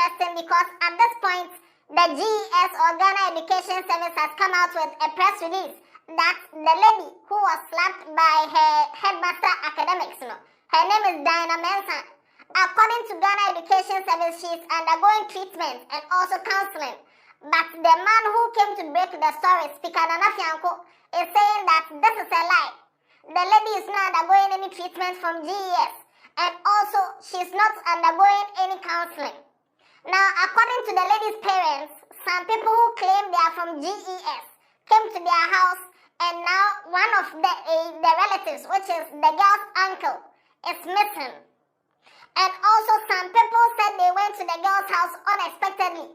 interesting because at this point, the GES or Ghana Education Service has come out with a press release that the lady who was slapped by her headmaster academics, her name is Diana Mensah. According to Ghana Education Service, she is undergoing treatment and also counseling. But the man who came to break the story, Speaker Nana Fianco, is saying that this is a lie. The lady is not undergoing any treatment from GES, and also she's not undergoing any counseling. Now, according to the lady's parents, some people who claim they are from GES came to their house, and now one of the relatives, which is the girl's uncle, is missing. And also some people said they went to the girl's house unexpectedly.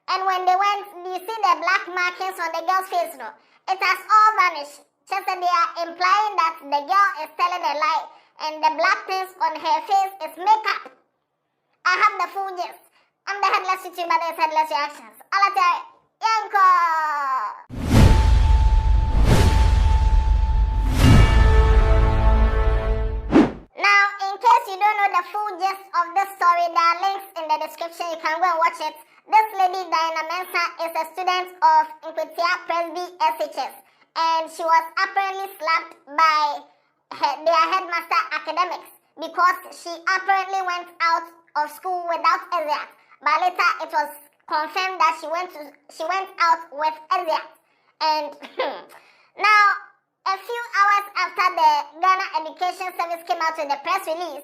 And when they went, you see the black markings on the girl's face, it has all vanished. Just that they are implying that the girl is telling a lie, and the black things on her face is makeup. I have the full gist. I'm the Headless YouTuber, there's Headless Reactions. Alate, Yanko! Now, in case you don't know the full gist of this story, there are links in the description. You can go and watch it. This lady, Diana Mensah, is a student of Nkwatia Presby SHS, and she was apparently slapped by their headmaster academics because she apparently went out of school without exit. But later it was confirmed that she went out with exit. And now, a few hours after the Ghana Education Service came out with the press release,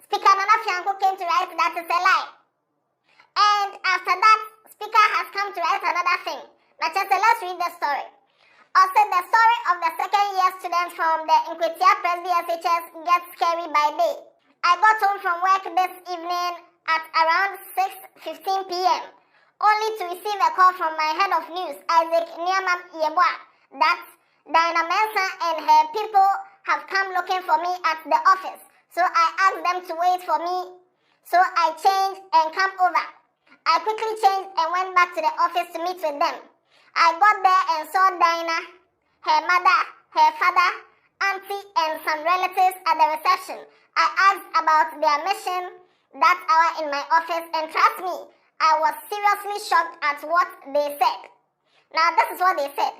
Speaker Nana Fianco came to write that it's a lie. And after that, Speaker has come to write another thing. Now, let's read the story. Also, the story of the second-year student from the Nkwatia Presby SHS gets scary by day. I got home from work this evening at around 6:15 p.m. only to receive a call from my head of news, Isaac Niamam Yeboah, that Diana Mensah and her people have come looking for me at the office. So I asked them to wait for me. So I changed and come over. I quickly changed and went back to the office to meet with them. I got there and saw Diana, her mother, her father, auntie, and some relatives at the reception. I asked about their mission that hour in my office, and trust me, I was seriously shocked at what they said. Now, this is what they said.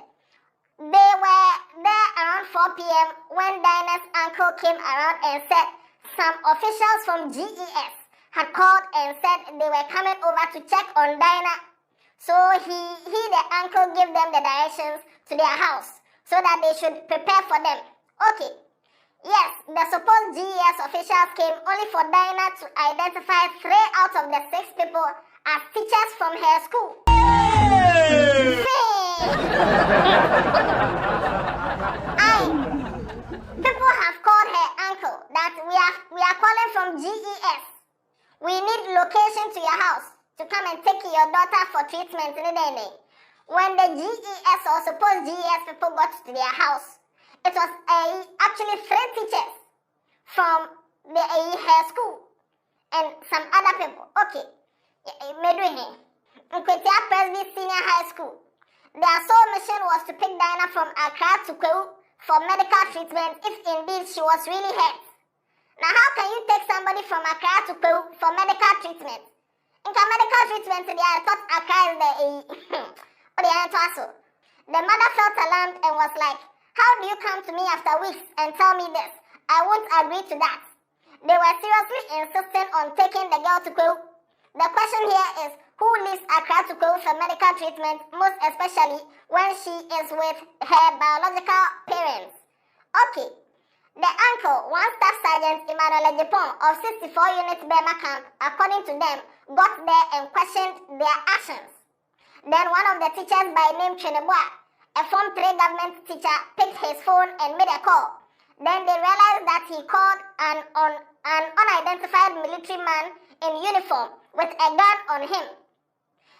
They were there around 4 p.m. when Diana's uncle came around and said some officials from GES had called and said they were coming over to check on Diana. So the uncle gave them the directions to their house so that they should prepare for them. Okay. Yes, the supposed GES officials came only for Diana to identify 3 out of the 6 people as teachers from her school. Hey! People have called her uncle that we are calling from GES. We need location to your house to come and take your daughter for treatment in the day. When the GES or supposed GES people got to their house, it was actually 3 teachers from her school and some other people. Okay, Nkwatia Presby Senior High School. Their sole mission was to pick Diana from Accra to Kwewu for medical treatment if indeed she was really hurt. Now, how can you take somebody from Accra to Kwewu for medical treatment? In medical treatment, they thought Accra is the mother felt alarmed and was like, how do you come to me after weeks and tell me this? I won't agree to that. They were seriously insisting on taking the girl to Kwewu. The question here is, who leaves Accra to Kwewu for medical treatment, most especially when she is with her biological parents? Okay. The uncle, one staff sergeant Emmanuel Ejipon of 64 Unit Burma Camp, according to them, got there and questioned their actions. Then one of the teachers by name Cheneboa, a Form 3 government teacher, picked his phone and made a call. Then they realized that he called an unidentified military man in uniform with a gun on him.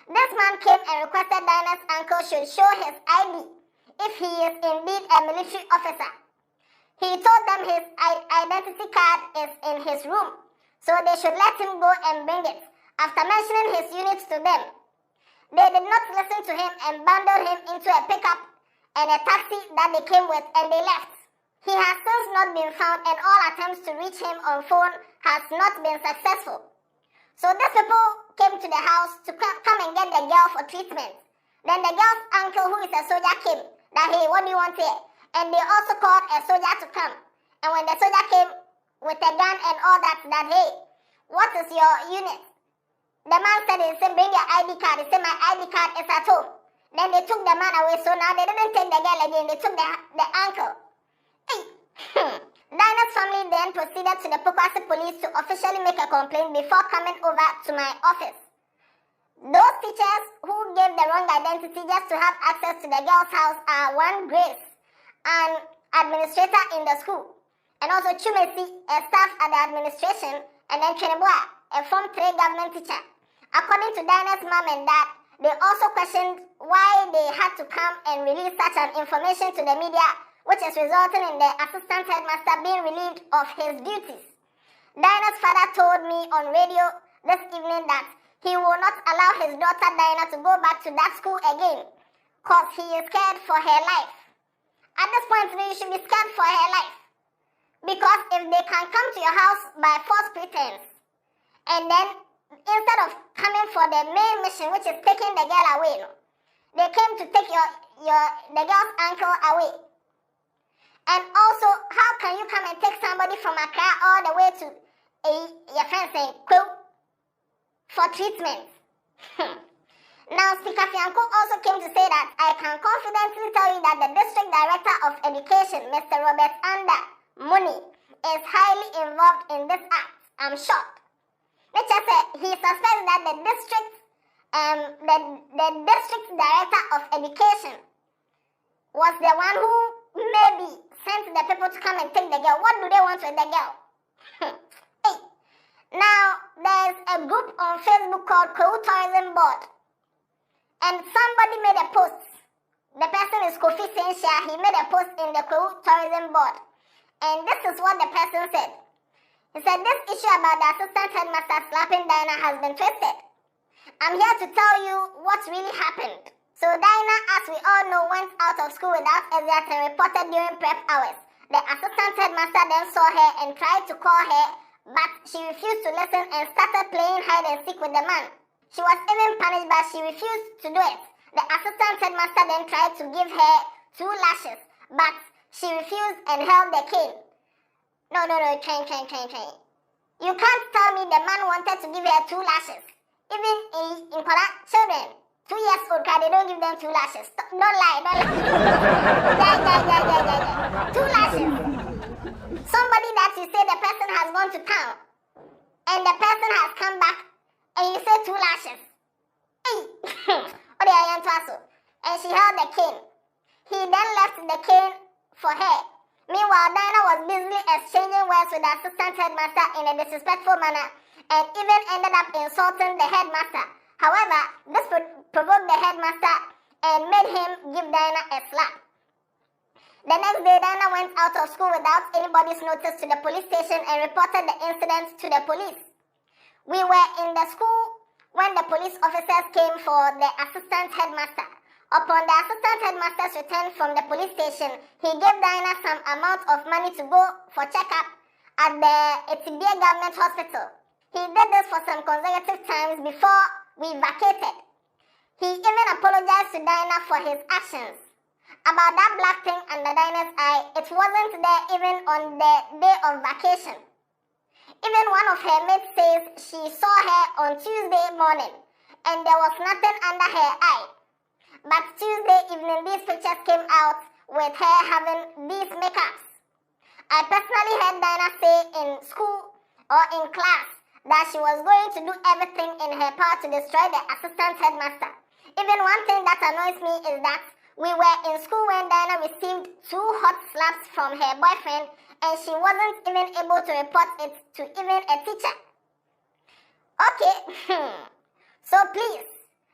This man came and requested Diana's uncle should show his ID if he is indeed a military officer. He told them his identity card is in his room, so they should let him go and bring it, after mentioning his unit to them. They did not listen to him and bundled him into a pickup and a taxi that they came with, and they left. He has since not been found, and all attempts to reach him on phone has not been successful. So these people came to the house to come and get the girl for treatment. Then the girl's uncle, who is a soldier, came. That, hey, what do you want here? And they also called a soldier to come. And when the soldier came with a gun and all that, hey, what is your unit? The man said, he said, bring your ID card. He said, my ID card is at home. Then they took the man away. So now they didn't take the girl again. They took the uncle. Hey. Dinah's family then proceeded to the Pokwasi police to officially make a complaint before coming over to my office. Those teachers who gave the wrong identity just to have access to the girl's house are one Grace, an administrator in the school, and also Chumesi, a staff at the administration, and then Cheneboa, a Form 3 government teacher. According to Dinah's mom and dad, they also questioned why they had to come and release such an information to the media, which is resulting in the assistant headmaster being relieved of his duties. Dinah's father told me on radio this evening that he will not allow his daughter Dinah to go back to that school again because he is scared for her life. At this point, you should be scared for her life. Because if they can come to your house by false pretense, and then instead of coming for the main mission, which is taking the girl away, they came to take the girl's uncle away. And also, how can you come and take somebody from Accra all the way to your friend saying, for treatment? Now, Speaker Fianco also came to say that I can confidently tell you that the District Director of Education, Mr. Robert Anda Muni, is highly involved in this act. I'm shocked. Let's just say he suspects that the district Director of Education was the one who maybe sent the people to come and take the girl. What do they want with the girl? Hey. Now, there's a group on Facebook called Kwewu Tourism Board. And somebody made a post. The person is Kofi Sensha. He made a post in the Kwewu Tourism Board. And this is what the person said. He said, this issue about the assistant headmaster slapping Dinah has been twisted. I'm here to tell you what really happened. So Dinah, as we all know, went out of school without exit and reported during prep hours. The assistant headmaster then saw her and tried to call her, but she refused to listen and started playing hide and seek with the man. She was even punished, but she refused to do it. The assistant headmaster then tried to give her 2 lashes, but she refused and held the cane. No, train. You can't tell me the man wanted to give her 2 lashes. Even in Nkwatia children, 2 years old, they don't give them 2 lashes. Don't lie. Yeah. 2 lashes. Somebody that you say the person has gone to town, and the person has come back, and you say 2 lashes. Hey! And she held the cane. He then left the cane for her. Meanwhile, Dinah was busily exchanging words with the assistant headmaster in a disrespectful manner and even ended up insulting the headmaster. However, this provoked the headmaster and made him give Dinah a slap. The next day, Dinah went out of school without anybody's notice to the police station and reported the incident to the police. We were in the school when the police officers came for the assistant headmaster. Upon the assistant headmaster's return from the police station, he gave Dinah some amount of money to go for checkup at the Etibie Government Hospital. He did this for some consecutive times before we vacated. He even apologized to Dinah for his actions. About that black thing under Dinah's eye, it wasn't there even on the day of vacation. Even one of her mates says she saw her on Tuesday morning and there was nothing under her eye. But Tuesday evening, these pictures came out with her having these makeups. I personally heard Dinah say in school or in class that she was going to do everything in her power to destroy the assistant headmaster. Even one thing that annoys me is that we were in school when Dinah received 2 hot slaps from her boyfriend and she wasn't even able to report it to even a teacher. Okay, so please,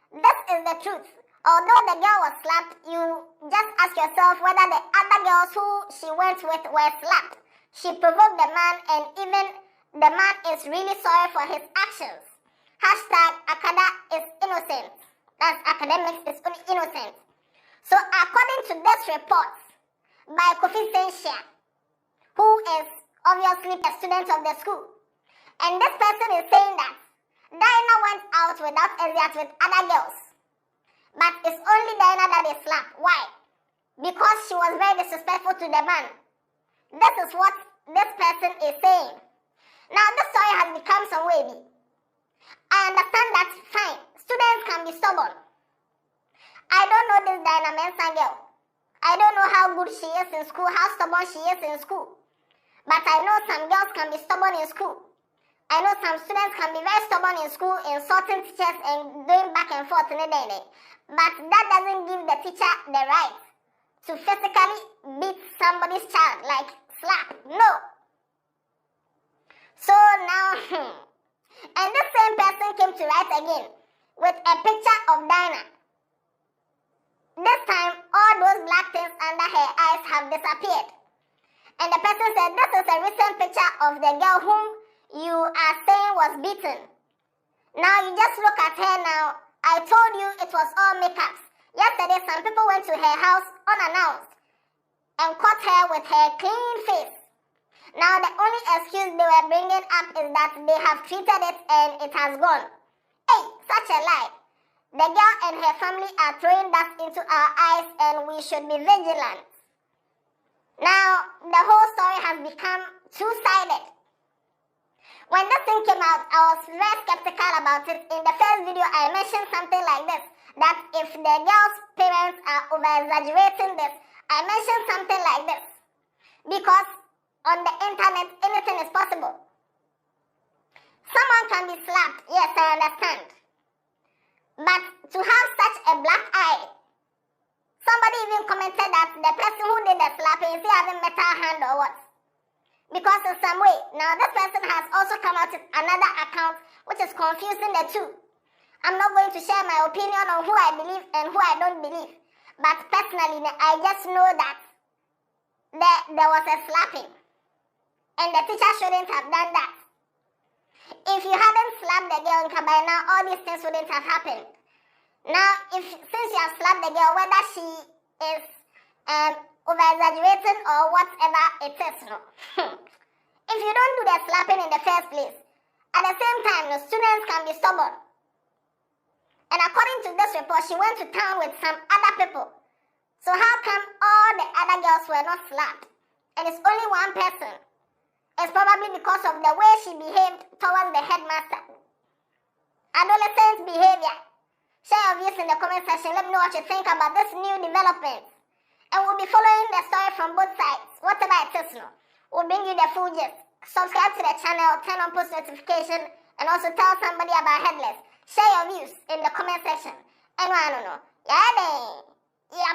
this is the truth. Although the girl was slapped, you just ask yourself whether the other girls who she went with were slapped. She provoked the man and even the man is really sorry for his actions. #Akada is innocent. That's academics is innocent. So according to this report by Kofi Sensha, who is obviously a student of the school, and this person is saying that Diana went out without Eziat with other girls. But it's only Diana that they slapped. Why? Because she was very disrespectful to the man. This is what this person is saying. Now, this story has become some wavy. I understand that, fine. Students can be stubborn. I don't know this Diana Mensa girl. I don't know how good she is in school, how stubborn she is in school. But I know some girls can be stubborn in school. I know some students can be very stubborn in school, insulting teachers and going back and forth in the day. But that doesn't give the teacher the right to physically beat somebody's child, like slap. No. So now, and this same person came to write again with a picture of Diana. This time, all those black things under her eyes have disappeared. And the person said, this is a recent picture of the girl whom you are saying was beaten. Now you just look at her now. I told you it was all makeups. Yesterday, some people went to her house unannounced and caught her with her clean face. Now the only excuse they were bringing up is that they have treated it and it has gone. Hey, such a lie. The girl and her family are throwing dust into our eyes and we should be vigilant. Now, the whole story has become two-sided. When this thing came out, I was very skeptical about it. In the first video, I mentioned something like this, that if the girl's parents are over-exaggerating this, I mentioned something like this. Because on the internet, anything is possible. Someone can be slapped, yes, I understand. But to have such a black eye, somebody even commented that the person who did the slapping is he having metal hand or what? Because in some way, now this person has also come out with another account which is confusing the two. I'm not going to share my opinion on who I believe and who I don't believe. But personally, I just know that there was a slapping. And the teacher shouldn't have done that. If you hadn't slapped the girl by now, all these things wouldn't have happened. Now, since you have slapped the girl, whether she is over-exaggerating or whatever it is, no. If you don't do the slapping in the first place, at the same time, the students can be stubborn. And according to this report, she went to town with some other people. So how come all the other girls were not slapped? And it's only one person. It's probably because of the way she behaved towards the headmaster. Adolescent behavior. Share your views in the comment section. Let me know what you think about this new development. And we'll be following the story from both sides. Whatever it is, no. We'll bring you the full gist. Subscribe to the channel, turn on post notification, and also tell somebody about Headless. Share your views in the comment section. And I don't know. Yeah,